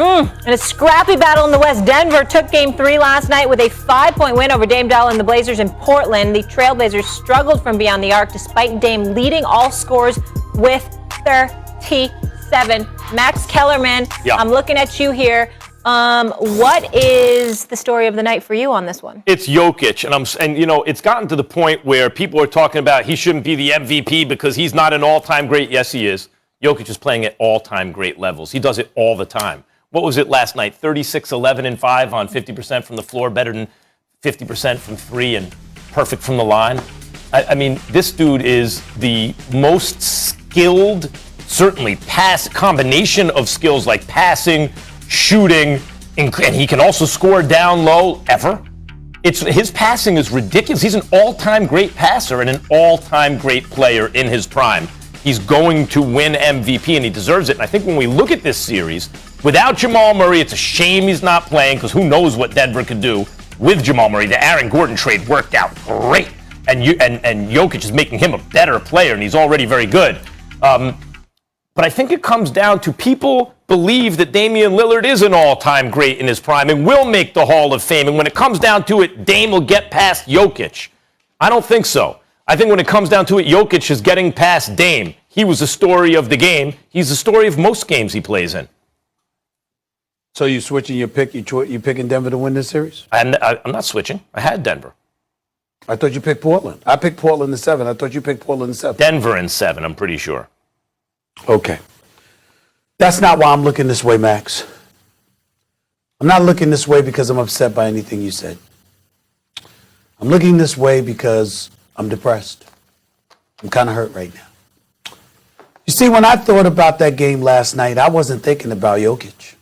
In a scrappy battle in the West, Denver took Game 3 last night with a 5-point win over Dame Dolla and the Blazers in Portland. The Trailblazers struggled from beyond the arc despite Dame leading all scorers with 37. Max Kellerman, I'm looking at you here. What is the story of the night for you on this one? It's Jokic, and it's gotten to the point where people are talking about he shouldn't be the MVP because he's not an all-time great. Yes, he is. Jokic is playing at all-time great levels. He does it all the time. What was it last night? 36, 11, and 5 on 50% from the floor, better than 50% from 3 and perfect from the line. I mean, this dude is the most skilled, certainly combination of skills like passing, shooting, and he can also score down low ever. His passing is ridiculous. He's an all-time great passer and an all-time great player in his prime. He's going to win MVP, and he deserves it. And I think when we look at this series, without Jamal Murray, it's a shame he's not playing because who knows what Denver could do with Jamal Murray. The Aaron Gordon trade worked out great, and Jokic is making him a better player, and he's already very good. But I think it comes down to people believe that Damian Lillard is an all-time great in his prime and will make the Hall of Fame. And when it comes down to it, Dame will get past Jokic. I don't think so. I think when it comes down to it, Jokic is getting past Dame. He was the story of the game. He's the story of most games he plays in. So you switching your pick? You picking Denver to win this series? I'm not switching. I had Denver. I thought you picked Portland. I picked Portland in 7. I thought you picked Portland in 7. Denver in 7, I'm pretty sure. Okay. That's not why I'm looking this way, Max. I'm not looking this way because I'm upset by anything you said. I'm looking this way because I'm depressed. I'm kind of hurt right now. You see, when I thought about that game last night, I wasn't thinking about Jokic.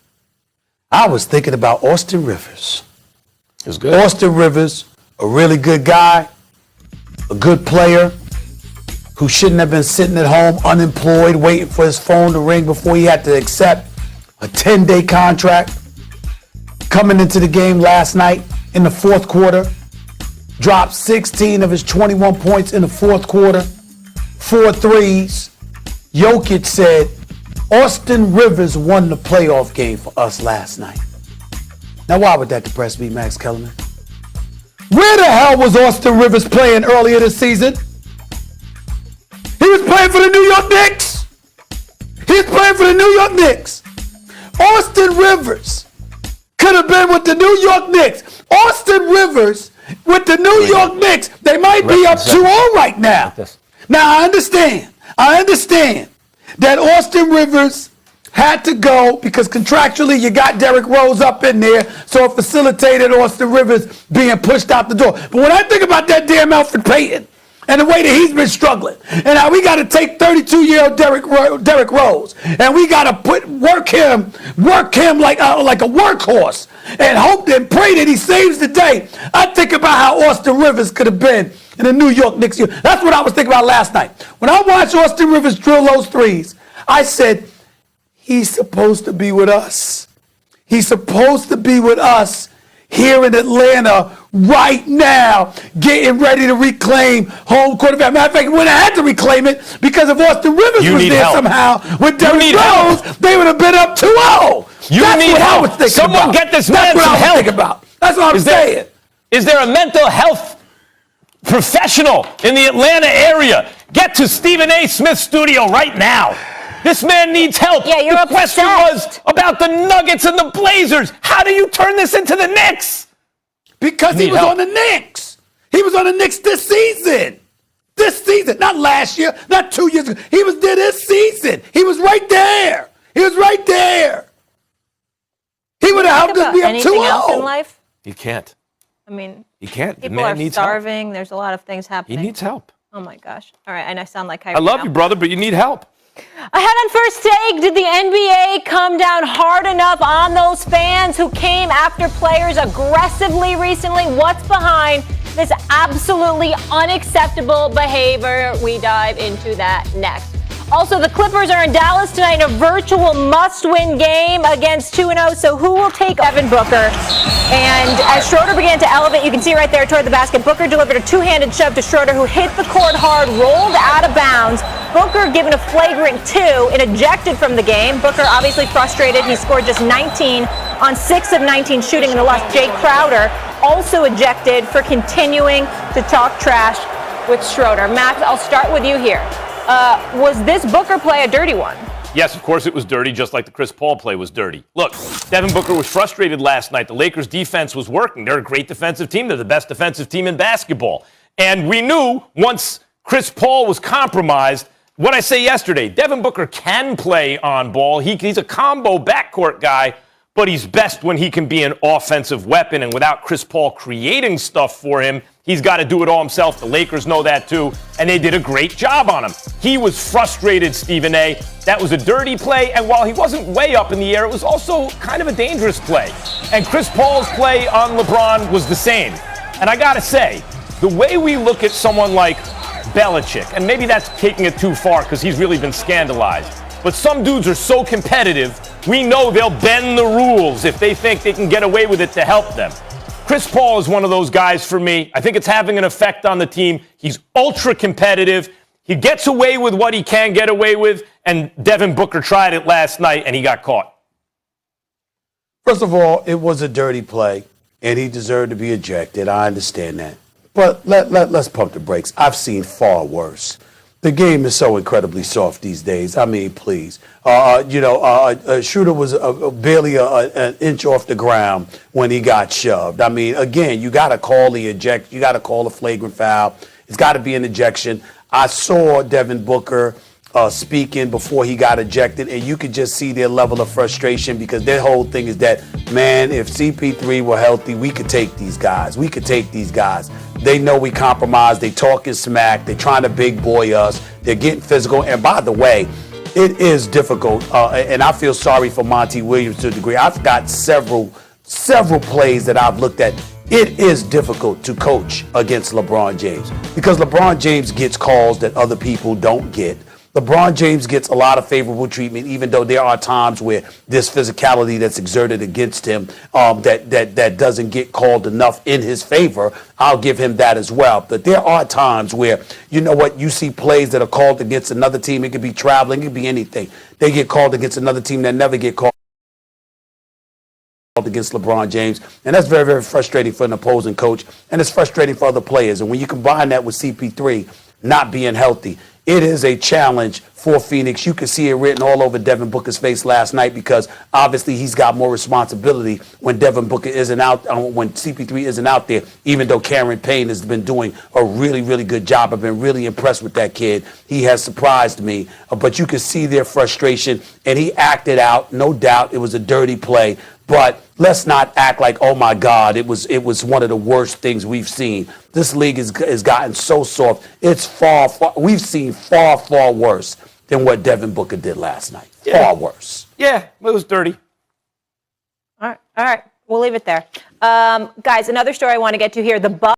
I was thinking about Austin Rivers. It was good. Austin Rivers, a really good guy, a good player who shouldn't have been sitting at home unemployed, waiting for his phone to ring before he had to accept a 10-day contract. Coming into the game last night in the fourth quarter, dropped 16 of his 21 points in the fourth quarter, 4 threes. Jokic said, Austin Rivers won the playoff game for us last night. Now, why would that depress me, Max Kellerman? Where the hell was Austin Rivers playing earlier this season? He was playing for the New York Knicks. He was playing for the New York Knicks. Austin Rivers could have been with the New York Knicks. Austin Rivers with the New York Knicks. They might be up 2-0 right now. Now, I understand that Austin Rivers had to go because contractually you got Derrick Rose up in there, so it facilitated Austin Rivers being pushed out the door. But when I think about that damn Elfrid Payton and the way that he's been struggling, and how we got to take 32-year-old Derrick Rose, and we got to work him like a workhorse, and hope and pray that he saves the day. I think about how Austin Rivers could have been in the New York Knicks. That's what I was thinking about last night. When I watched Austin Rivers drill those threes, I said, he's supposed to be with us. He's supposed to be with us here in Atlanta right now, getting ready to reclaim home court advantage. Matter of fact, we wouldn't have had to reclaim it because if Austin Rivers was there somehow with Derrick Rose, they would have been up 2-0. That's what I was thinking about. Someone get this man some help. That's what I was thinking about. That's what I'm saying. Is there a mental health professional in the Atlanta area? Get to Stephen A. Smith's studio right now. This man needs help. Yeah, you're the question was about the Nuggets and the Blazers. How do you turn this into the Knicks? Because he was on the Knicks. He was on the Knicks this season. This season. Not last year, not 2 years ago. He was there this season. He was right there. He was right there. He would have helped us be up 2-0. Anything else in life? He can't. I mean, he can't. People are starving. There's a lot of things happening. He needs help. Oh, my gosh. All right, and I sound like Kyrie I love now. you, brother, but you need help. Ahead on First Take, did the NBA come down hard enough on those fans who came after players aggressively recently? What's behind this absolutely unacceptable behavior? We dive into that next. Also, the Clippers are in Dallas tonight in a virtual must-win game against 2-0. So who will take Devin Booker? And as Schroeder began to elevate, you can see right there toward the basket, Booker delivered a two-handed shove to Schroeder, who hit the court hard, rolled out of bounds. Booker given a flagrant 2 and ejected from the game. Booker obviously frustrated. He scored just 19 on 6 of 19 shooting in the loss. Jay Crowder also ejected for continuing to talk trash with Schroeder. Max, I'll start with you here. Was this Booker play a dirty one? Yes, of course it was dirty, just like the Chris Paul play was dirty. Look, Devin Booker was frustrated last night. The Lakers' defense was working. They're a great defensive team. They're the best defensive team in basketball. And we knew once Chris Paul was compromised, what I say yesterday, Devin Booker can play on ball. He's a combo backcourt guy, but he's best when he can be an offensive weapon. And without Chris Paul creating stuff for him, he's got to do it all himself. The Lakers know that too, and they did a great job on him. He was frustrated, Stephen A. That was a dirty play, and while he wasn't way up in the air, it was also kind of a dangerous play. And Chris Paul's play on LeBron was the same. And I got to say, the way we look at someone like Belichick, and maybe that's taking it too far because he's really been scandalized, but some dudes are so competitive, we know they'll bend the rules if they think they can get away with it to help them. Chris Paul is one of those guys for me. I think it's having an effect on the team. He's ultra competitive. He gets away with what he can get away with, and Devin Booker tried it last night, and he got caught. First of all, it was a dirty play, and he deserved to be ejected. I understand that. But let's pump the brakes. I've seen far worse. The game is so incredibly soft these days. I mean, please. Schroeder was barely an inch off the ground when he got shoved. I mean, again, you got to call the eject. You got to call a flagrant foul. It's got to be an ejection. I saw Devin Booker speaking before he got ejected, and you could just see their level of frustration because their whole thing is that, man, if CP3 were healthy, we could take these guys. We could take these guys. They know we compromised. They talking smack. They're trying to big boy us. They're getting physical. And by the way, it is difficult, and I feel sorry for Monty Williams to a degree. I've got several plays that I've looked at. It is difficult to coach against LeBron James because LeBron James gets calls that other people don't get. LeBron James gets a lot of favorable treatment, even though there are times where there's physicality that's exerted against him that doesn't get called enough in his favor. I'll give him that as well. But there are times where, you know what, you see plays that are called against another team. It could be traveling. It could be anything. They get called against another team that never get called against LeBron James. And that's very, very frustrating for an opposing coach. And it's frustrating for other players. And when you combine that with CP3 not being healthy, it is a challenge for Phoenix. You can see it written all over Devin Booker's face last night because obviously he's got more responsibility when Devin Booker isn't out, when CP3 isn't out there, even though Cameron Payne has been doing a really, really good job. I've been really impressed with that kid. He has surprised me. But you can see their frustration, and he acted out. No doubt it was a dirty play. But let's not act like, oh, my God, it was one of the worst things we've seen. This league has gotten so soft. It's far, we've seen far, far worse than what Devin Booker did last night. Yeah. Far worse. Yeah, it was dirty. All right. We'll leave it there. Guys, another story I want to get to here. The Bucks